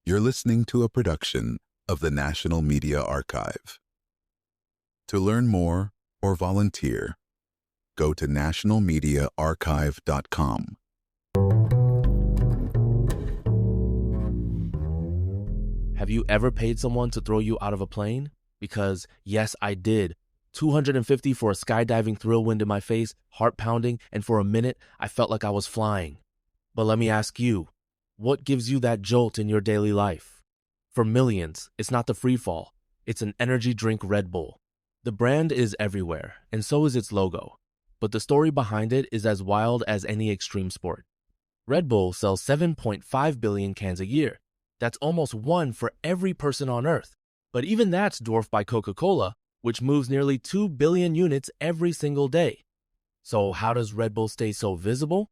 You're listening to a production of the National Media Archive. To learn more or volunteer, go to nationalmediaarchive.com. Have you ever paid someone to throw you out of a plane? Because, yes, I did. $250 for a skydiving thrill wind in my face, heart pounding, and for a minute, I felt like I was flying. But let me ask you, what gives you that jolt in your daily life? For millions, it's not the free fall. It's an energy drink Red Bull. The brand is everywhere, and so is its logo. But the story behind it is as wild as any extreme sport. Red Bull sells 7.5 billion cans a year. That's almost one for every person on Earth. But even that's dwarfed by Coca-Cola, which moves nearly 2 billion units every single day. So how does Red Bull stay so visible?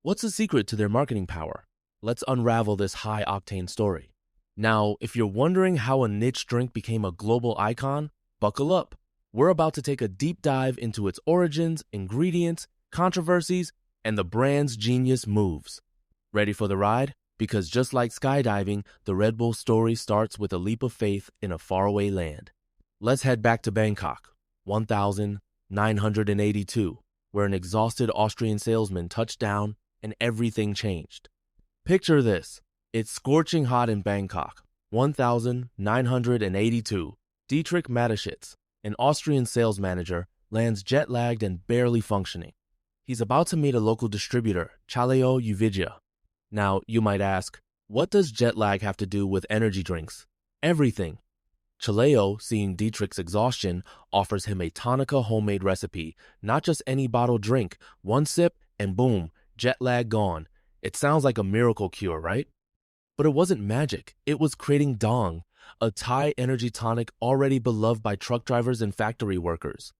What's the secret to their marketing power? Let's unravel this high-octane story. Now, if you're wondering how a niche drink became a global icon, buckle up. We're about to take a deep dive into its origins, ingredients, controversies, and the brand's genius moves. Ready for the ride? Because just like skydiving, the Red Bull story starts with a leap of faith in a faraway land. Let's head back to Bangkok, 1982, where an exhausted Austrian salesman touched down and everything changed. Picture this. It's scorching hot in Bangkok, 1982. Dietrich Mateschitz, an Austrian sales manager, lands jet-lagged and barely functioning. He's about to meet a local distributor, Cagle Young. Now, you might ask, what does jet lag have to do with energy drinks? Everything. Cagle, seeing Dietrich's exhaustion, offers him a Tonica homemade recipe, not just any bottled drink. One sip and boom, jet lag gone. It sounds like a miracle cure, right? But it wasn't magic. It was Krating Daong, a Thai energy tonic already beloved by truck drivers and factory workers.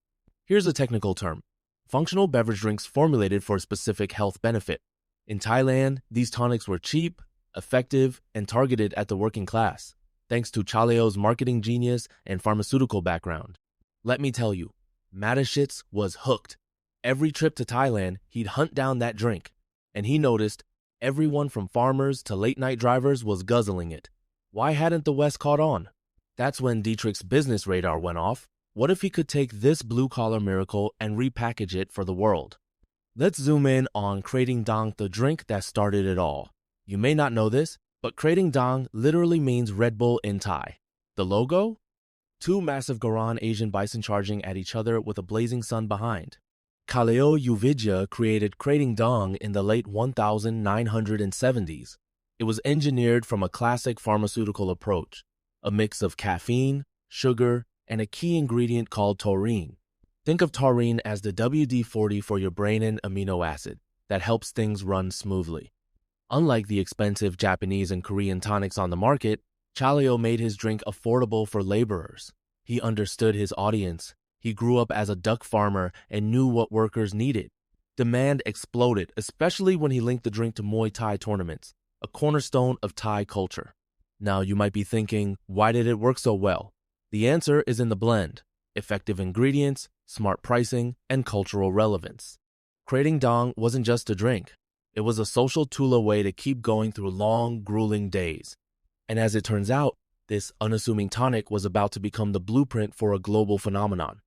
Here's a technical term: functional beverage drinks formulated for a specific health benefit. In Thailand, these tonics were cheap, effective, and targeted at the working class, thanks to Cagle's marketing genius and pharmaceutical background. Let me tell you, Mateschitz was hooked. Every trip to Thailand, he'd hunt down that drink, and he noticed everyone from farmers to late-night drivers was guzzling it. Why hadn't the West caught on? That's when Dietrich's business radar went off. What if he could take this blue-collar miracle and repackage it for the world? Let's zoom in on Krating Daong, the drink that started it all. You may not know this, but Krating Daong literally means Red Bull in Thai. The logo? Two massive Goran Asian bison charging at each other with a blazing sun behind. Cagle Young created Krating Daong in the late 1970s. It was engineered from a classic pharmaceutical approach, a mix of caffeine, sugar, and a key ingredient called taurine. Think of taurine as the WD-40 for your brain and amino acid that helps things run smoothly. Unlike the expensive Japanese and Korean tonics on the market, Cagle made his drink affordable for laborers. He understood his audience. He grew up as a duck farmer and knew what workers needed. Demand exploded, especially when he linked the drink to Muay Thai tournaments, a cornerstone of Thai culture. Now you might be thinking, why did it work so well? The answer is in the blend: effective ingredients, smart pricing, and cultural relevance. Krating Daong wasn't just a drink. It was a social Tula way to keep going through long, grueling days. And as it turns out, this unassuming tonic was about to become the blueprint for a global phenomenon.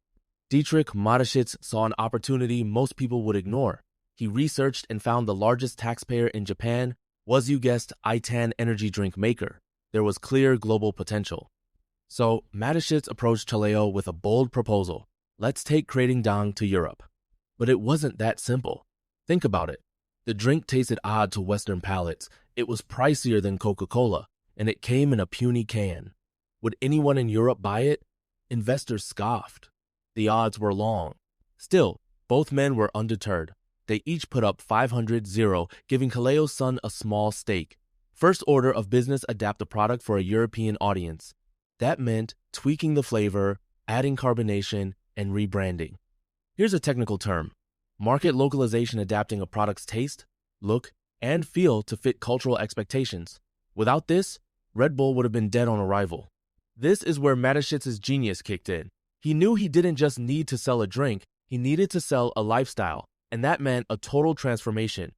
Dietrich Mateschitz saw an opportunity most people would ignore. He researched and found the largest taxpayer in Japan was, you guessed, Itan energy drink maker. There was clear global potential. So Mateschitz approached Cagle with a bold proposal. Let's take Krating Daong to Europe. But it wasn't that simple. Think about it. The drink tasted odd to Western palates. It was pricier than Coca-Cola, and it came in a puny can. Would anyone in Europe buy it? Investors scoffed. The odds were long. Still, both men were undeterred. They each put up 500-0, giving Cagle's son a small stake. First order of business: adapt the product for a European audience. That meant tweaking the flavor, adding carbonation, and rebranding. Here's a technical term: market localization, adapting a product's taste, look, and feel to fit cultural expectations. Without this, Red Bull would have been dead on arrival. This is where Mateschitz's genius kicked in. He knew he didn't just need to sell a drink, he needed to sell a lifestyle, and that meant a total transformation.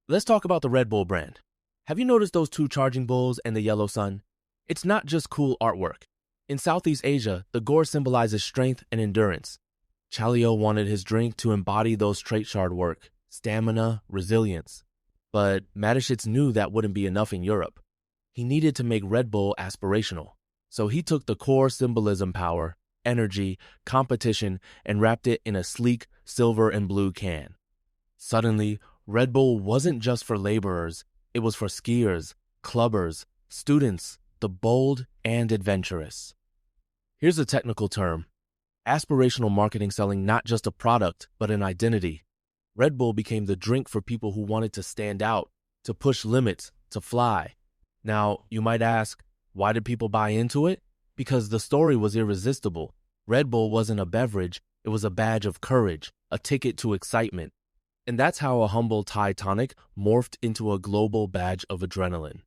Let's talk about the Red Bull brand. Have you noticed those two charging bulls and the yellow sun? It's not just cool artwork. In Southeast Asia, the gourd symbolizes strength and endurance. Cagle wanted his drink to embody those traits hard work, stamina, resilience. But Mateschitz knew that wouldn't be enough in Europe. He needed to make Red Bull aspirational. So he took the core symbolism power, energy, competition, and wrapped it in a sleek silver and blue can. Suddenly, Red Bull wasn't just for laborers, it was for skiers, clubbers, students, the bold and adventurous. Here's a technical term: aspirational marketing, selling not just a product, but an identity. Red Bull became the drink for people who wanted to stand out, to push limits, to fly. Now, you might ask, why did people buy into it? Because the story was irresistible. Red Bull wasn't a beverage, it was a badge of courage, a ticket to excitement. And that's how a humble Thai tonic morphed into a global badge of adrenaline.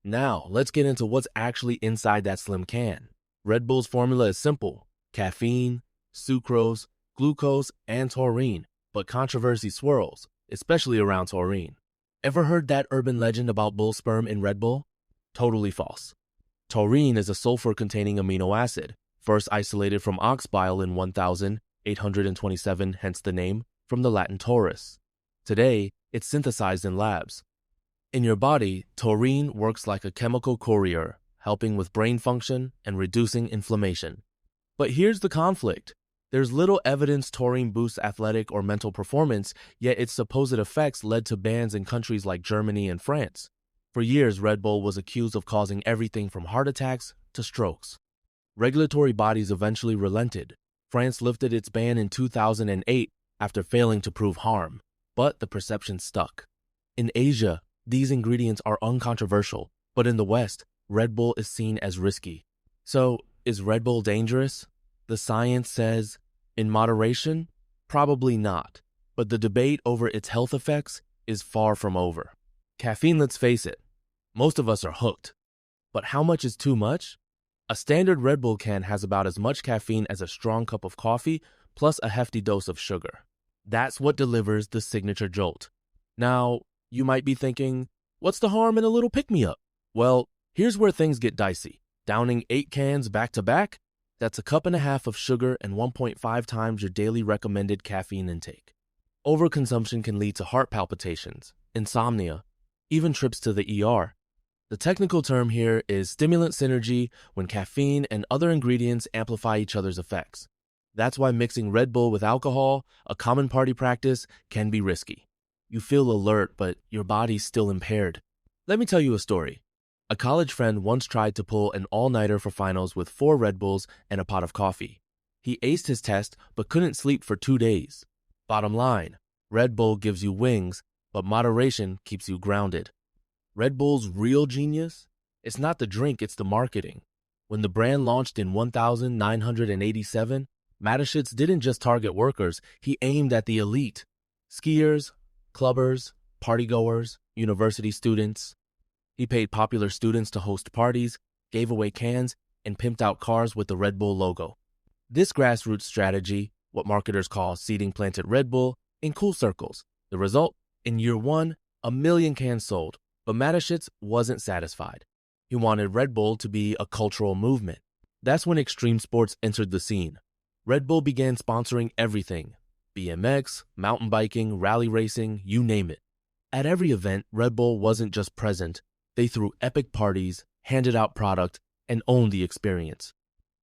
Now, let's get into what's actually inside that slim can. Red Bull's formula is simple: caffeine, sucrose, glucose, and taurine. But controversy swirls, especially around taurine. Ever heard that urban legend about bull sperm in Red Bull? Totally false. Taurine is a sulfur-containing amino acid, first isolated from ox bile in 1827, hence the name, from the Latin taurus. Today, it's synthesized in labs. In your body, taurine works like a chemical courier, helping with brain function and reducing inflammation. But here's the conflict. There's little evidence taurine boosts athletic or mental performance, yet its supposed effects led to bans in countries like Germany and France. For years, Red Bull was accused of causing everything from heart attacks to strokes. Regulatory bodies eventually relented. France lifted its ban in 2008 after failing to prove harm, but the perception stuck. In Asia, these ingredients are uncontroversial, but in the West, Red Bull is seen as risky. So, is Red Bull dangerous? The science says, in moderation, probably not, but the debate over its health effects is far from over. Caffeine, let's face it, most of us are hooked. But how much is too much? A standard Red Bull can has about as much caffeine as a strong cup of coffee, plus a hefty dose of sugar. That's what delivers the signature jolt. Now, you might be thinking, what's the harm in a little pick-me-up? Well, here's where things get dicey. Downing 8 cans back to back? That's a cup and a half of sugar and 1.5 times your daily recommended caffeine intake. Overconsumption can lead to heart palpitations, insomnia, even trips to the ER. The technical term here is stimulant synergy, when caffeine and other ingredients amplify each other's effects. That's why mixing Red Bull with alcohol, a common party practice, can be risky. You feel alert, but your body's still impaired. Let me tell you a story. A college friend once tried to pull an all-nighter for finals with 4 Red Bulls and a pot of coffee. He aced his test, but couldn't sleep for 2 days. Bottom line, Red Bull gives you wings, but moderation keeps you grounded. Red Bull's real genius? It's not the drink, it's the marketing. When the brand launched in 1987, Mateschitz didn't just target workers, he aimed at the elite. Skiers, clubbers, partygoers, university students. He paid popular students to host parties, gave away cans, and pimped out cars with the Red Bull logo. This grassroots strategy, what marketers call seeding planted Red Bull, in cool circles. The result? In year 1, 1 million cans sold. But Mateschitz wasn't satisfied. He wanted Red Bull to be a cultural movement. That's when extreme sports entered the scene. Red Bull began sponsoring everything: BMX, mountain biking, rally racing, you name it. At every event, Red Bull wasn't just present. They threw epic parties, handed out product, and owned the experience.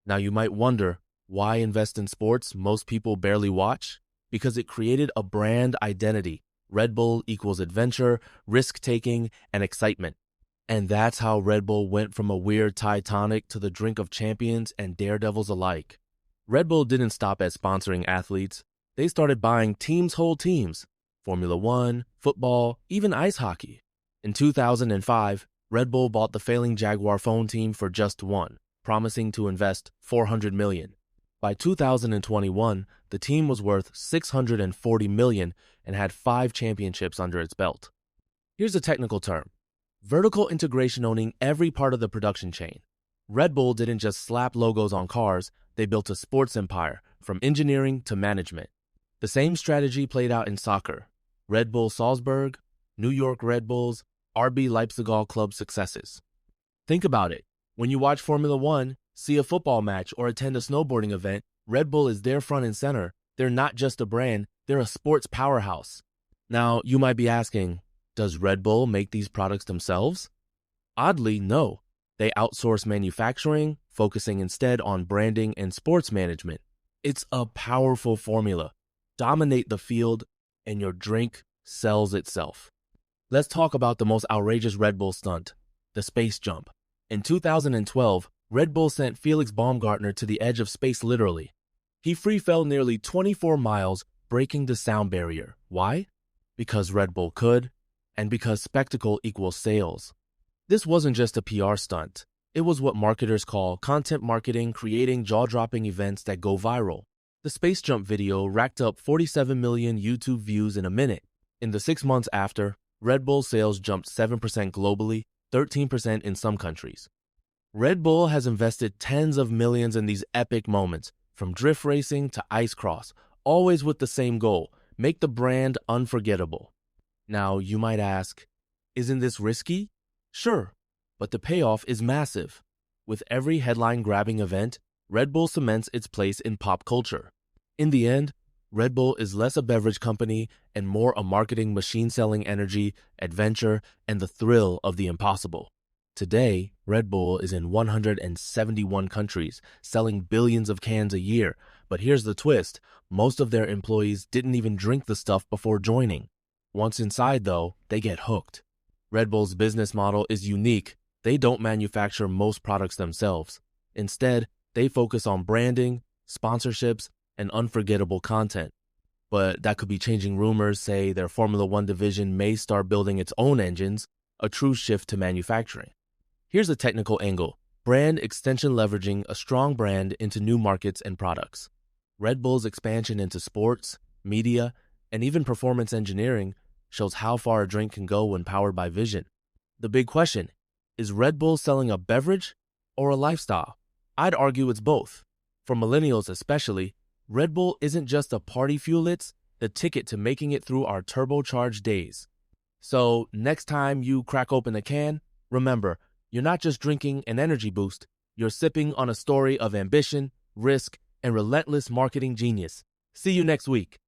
Now you might wonder, why invest in sports most people barely watch? Because it created a brand identity. Red Bull equals adventure, risk-taking, and excitement. And that's how Red Bull went from a weird Thai tonic to the drink of champions and daredevils alike. Red Bull didn't stop at sponsoring athletes. They started buying teams' whole teams: Formula One, football, even ice hockey. In 2005, Red Bull bought the failing Jaguar phone team for just one, promising to invest $400 million. By 2021, the team was worth $640 million and had 5 championships under its belt. Here's a technical term: vertical integration, owning every part of the production chain. Red Bull didn't just slap logos on cars, they built a sports empire, from engineering to management. The same strategy played out in soccer. Red Bull Salzburg, New York Red Bulls, RB Leipzig Club successes. Think about it. When you watch Formula One, see a football match, or attend a snowboarding event, Red Bull is there front and center. They're not just a brand, they're a sports powerhouse. Now, you might be asking, does Red Bull make these products themselves? Oddly, no. They outsource manufacturing, focusing instead on branding and sports management. It's a powerful formula. Dominate the field, and your drink sells itself. Let's talk about the most outrageous Red Bull stunt, the space jump. In 2012, Red Bull sent Felix Baumgartner to the edge of space literally. He free fell nearly 24 miles, breaking the sound barrier. Why? Because Red Bull could, and because spectacle equals sales. This wasn't just a PR stunt. It was what marketers call content marketing, creating jaw-dropping events that go viral. The space jump video racked up 47 million YouTube views in a minute. In the 6 months after, Red Bull sales jumped 7% globally, 13% in some countries. Red Bull has invested tens of millions in these epic moments, from drift racing to ice cross, always with the same goal: make the brand unforgettable. Now, you might ask, isn't this risky? Sure, but the payoff is massive. With every headline-grabbing event, Red Bull cements its place in pop culture. In the end, Red Bull is less a beverage company and more a marketing machine selling energy, adventure, and the thrill of the impossible. Today, Red Bull is in 171 countries, selling billions of cans a year. But here's the twist: most of their employees didn't even drink the stuff before joining. Once inside, though, they get hooked. Red Bull's business model is unique. They don't manufacture most products themselves. Instead, they focus on branding, sponsorships, and unforgettable content. But that could be changing. Rumors say their Formula One division may start building its own engines, a true shift to manufacturing. Here's a technical angle: brand extension, leveraging a strong brand into new markets and products. Red Bull's expansion into sports, media, and even performance engineering shows how far a drink can go when powered by vision. The big question: is Red Bull selling a beverage or a lifestyle? I'd argue it's both. For millennials especially, Red Bull isn't just a party fuel, it's the ticket to making it through our turbocharged days. So next time you crack open a can, remember, you're not just drinking an energy boost, you're sipping on a story of ambition, risk, and relentless marketing genius. See you next week.